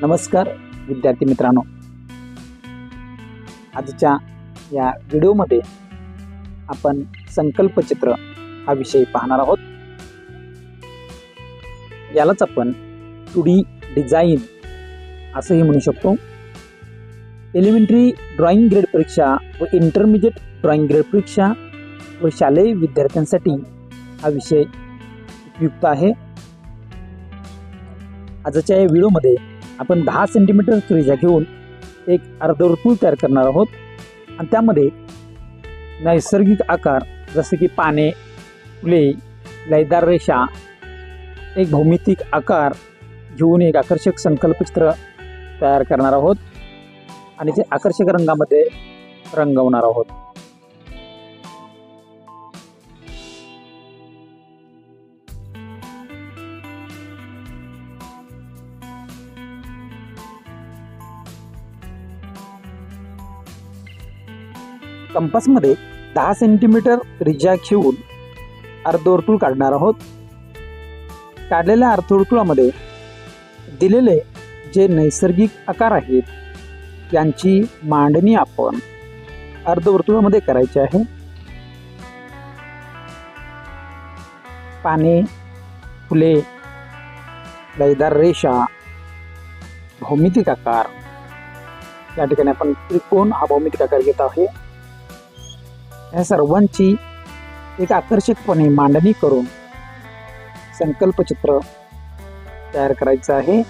नमस्कार विद्यार्थी मित्रांनो, आजच्या या व्हिडिओमध्ये आपण संकल्पचित्र हा विषय पाहणार आहोत. यालाच आपण 2D डिझाईन असंही म्हणू शकतो. एलिमेंटरी ड्रॉइंग ग्रेड परीक्षा व इंटरमिजिएट ड्रॉइंग ग्रेड परीक्षा व शालेय विद्यार्थ्यांसाठी हा विषय उपयुक्त आहे. आजच्या या व्हिडिओमध्ये आपण 10 सेंटीमीटर त्रिज्या घेऊन एक अर्धवर्तुळ तयार करणार आहोत आणि त्यामध्ये नैसर्गिक आकार जसे की पाने, फुले, लयदार रेषा, एक भौमितिक आकार घेऊन एक आकर्षक संकल्पचित्र तयार करणार आहोत आणि ते आकर्षक रंगामध्ये रंगवणार आहोत. कंपासमध्ये 10 सेंटीमीटर त्रिज्या घेऊन अर्धवर्तुळ काढणार आहोत. काढलेल्या अर्धवर्तुळामध्ये दिलेले जे नैसर्गिक आकार आहेत यांची मांडणी आपण अर्धवर्तुळामध्ये करायची आहे. पाने, फुले, लयदार रेषा, भौमितिक आकार, या ठिकाणी आपण त्रिकोण हा भौमितिक आकार घेत आहे. या सर्वांची एक आकर्षकपणे मांडणी करून संकल्पचित्र तयार करायचं आहे.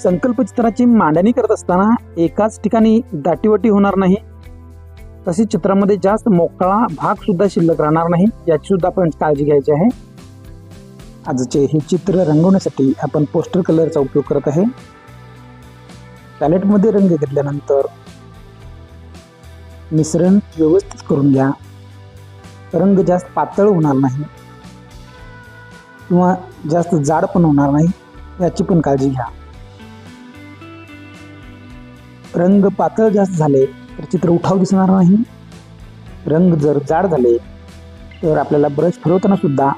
संकल्पचित्राची मांडणी करत असताना एकाच ठिकाणी दाटीवाटी होणार नाही, तसेच चित्रामध्ये जास्त मोकळा भाग सुद्धा शिल्लक राहणार नाही, याची सुद्धा आपण काळजी घ्यायची आहे. आजचे हे चित्र रंगवण्यासाठी आपण पोस्टर कलरचा उपयोग करत आहे. पॅलेटमध्ये रंग घेतल्यानंतर मिश्रण व्यवस्थित करून घ्या. रंग जास्त पातळ होणार नाही किंवा जास्त जाड पण होणार नाही, याची पण काळजी घ्या. रंग पातळ जास्त झाले तर चित्र उठाव दिसणार नाही. रंग जर जाड झाले तर आपल्याला ब्रश फिरवताना सुद्धा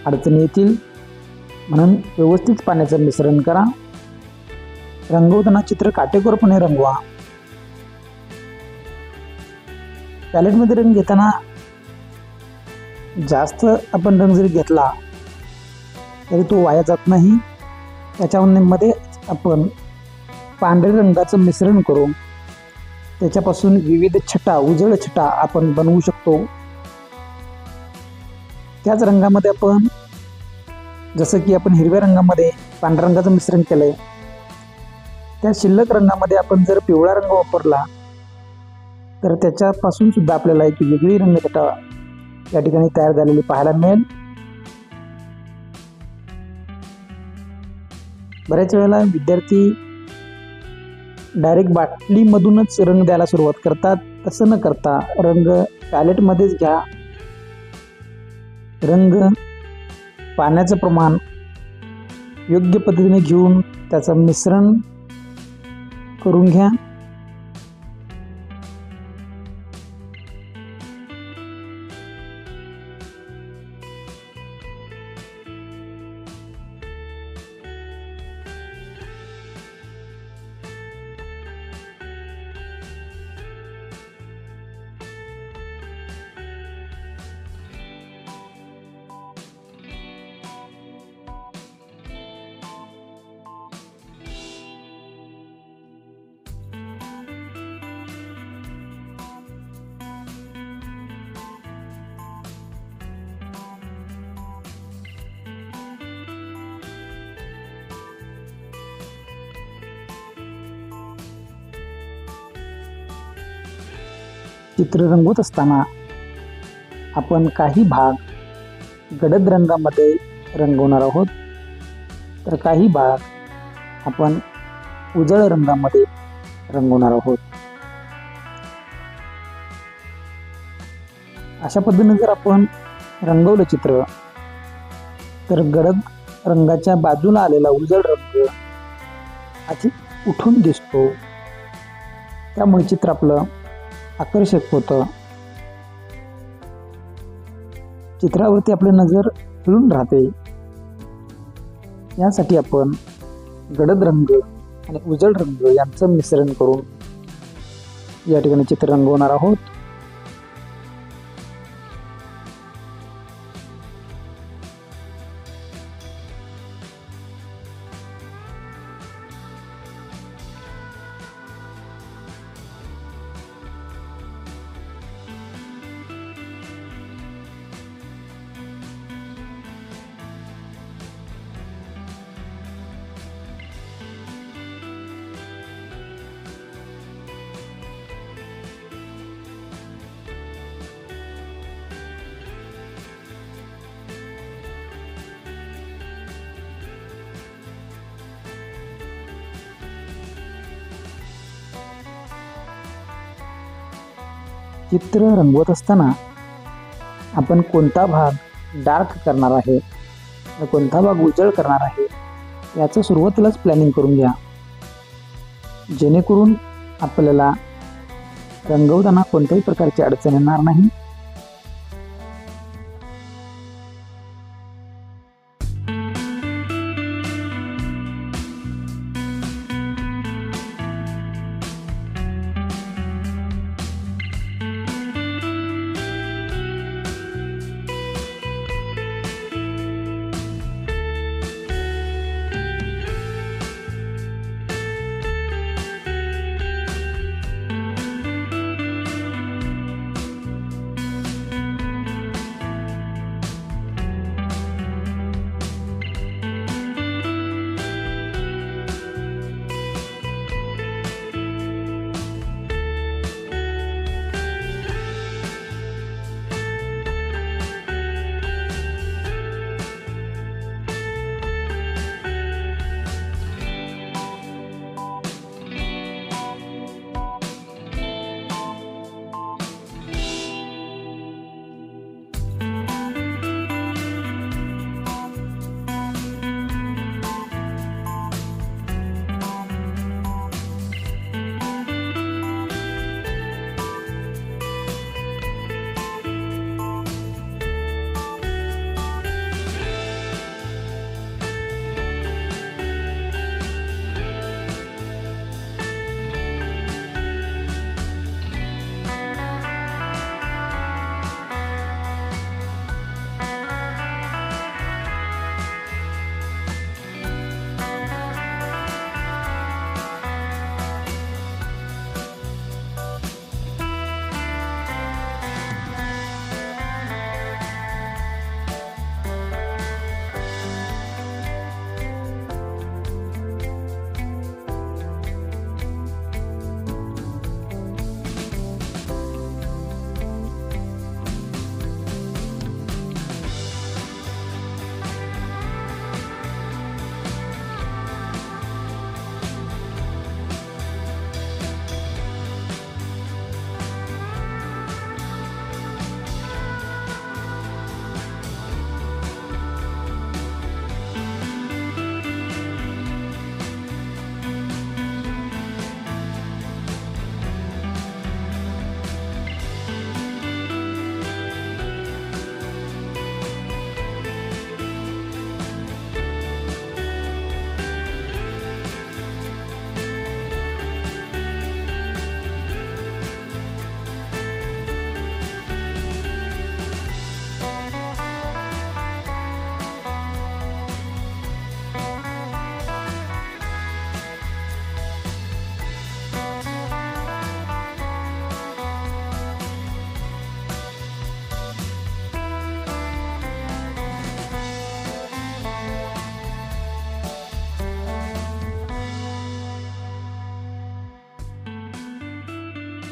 अडचणी येतील, म्हणून व्यवस्थित पाण्याचं मिश्रण करा. रंगवताना चित्र काटेकोरपणे रंगवा. पॅलेटमध्ये रंग घेताना जास्त आपण रंग जरी घेतला तरी तो वाया जात नाही. त्याच्यामध्ये आपण पांढऱ्या रंगाचं मिश्रण करून त्याच्यापासून विविध छटा, उजळ छटा आपण बनवू शकतो. त्याच रंगामध्ये आपण जसं की आपण हिरव्या रंगामध्ये पांढऱ्या रंगाचं मिश्रण केलंय, त्या शिल्लक रंगामध्ये आपण जर पिवळा रंग वापरला तर त्याच्यापासून सुद्धा आपल्याला एक वेगळी रंगछटा या ठिकाणी तयार झालेली पाहायला मिळेल. बऱ्याच वेळेला विद्यार्थी डायरेक्ट बाटलीमधूनच रंग द्यायला सुरुवात करतात. तसं न करता रंग पॅलेटमध्येच घ्या. रंग पाण्याचं प्रमाण योग्य पद्धतीने घेऊन त्याचं मिश्रण करून घ्या. चित्र रंगवत असताना आपण काही भाग गडद रंगामध्ये रंगवणार आहोत, तर काही भाग आपण उजळ रंगामध्ये रंगवणार आहोत. अशा पद्धतीने जर आपण रंगवलं चित्र तर गडद रंगाच्या बाजूला आलेला उजळ रंग अधिक उठून दिसतो. त्यामुळे चित्र आपलं आकर्षक होतं. चित्रावरती आपली नजर फिरून राहते. यासाठी आपण गडद रंग आणि उजळ रंग यांचं मिश्रण करून या ठिकाणी चित्र रंगवणार आहोत. चित्र रंगवत असताना आपण कोणता भाग डार्क करणार आहे आणि कोणता भाग उजळ करणार आहे याचं सुरुवातीलाच प्लॅनिंग करून घ्या, जेणेकरून आपल्याला रंगवताना कोणत्याही प्रकारची अडचण येणार नाही.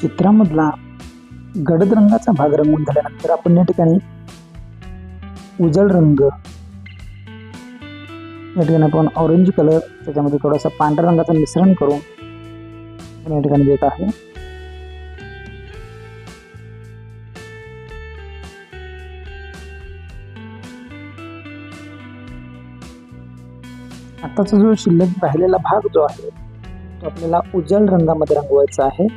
चित्रामधला गडद रंगाचा भाग रंगवून झाल्यानंतर आपण या ठिकाणी उजळ रंग, या ठिकाणी आपण ऑरेंज कलर, त्याच्यामध्ये थोडासा पांढऱ्या रंगाचं मिश्रण करून या ठिकाणी देत आहे. आताचा जो शिल्लक राहिलेला भाग जो आहे तो आपल्याला उजळ रंगामध्ये रंगवायचा आहे,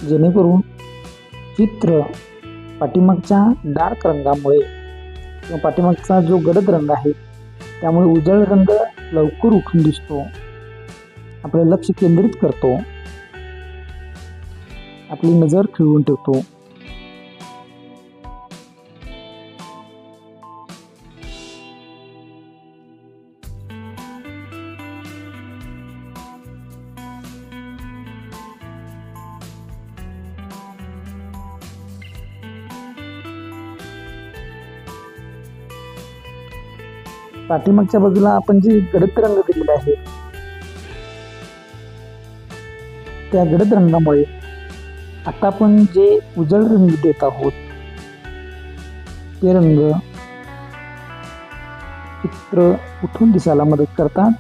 जेणेकरून चित्र पाठीमागच्या डार्क रंगामुळे किंवा पाठीमागचा जो गडद रंग आहे त्यामुळे उजळ रंग लवकर उठून दिसतो, आपलं लक्ष केंद्रित करतो, आपली नजर खिळवून ठेवतो. पाठीमागच्या बाजूला आपण जे गडद रंग दिलेले आहे त्या गडद रंगामुळे आता आपण जे उजळ रंग देत आहोत ते रंग चित्र उठून दिसायला मदत करतात.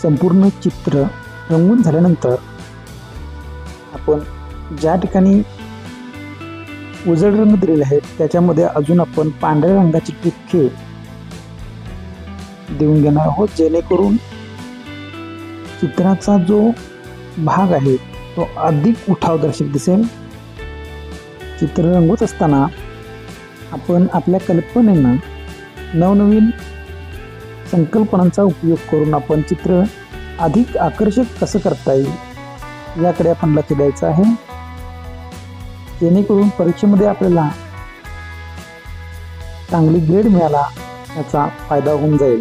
संपूर्ण चित्र रंगून झाल्यानंतर आपण ज्या ठिकाणी उजळ रंग दिलेले आहेत त्याच्यामध्ये अजून आपण पांढऱ्या रंगाची ठिपके देऊन घेणार आहोत, जेणेकरून चित्राचा जो भाग आहे तो अधिक उठावदर्शक दिसेल. चित्र रंगवत असताना आपण आपल्या कल्पनेनं नवनवीन संकल्पनांचा उपयोग करून आपण चित्र अधिक आकर्षक कसं करता येईल याकडे आपण लक्ष द्यायचं आहे, जेणेकरून परीक्षेमध्ये आपल्याला चांगली ग्रेड मिळाला याचा फायदा होऊन जाईल.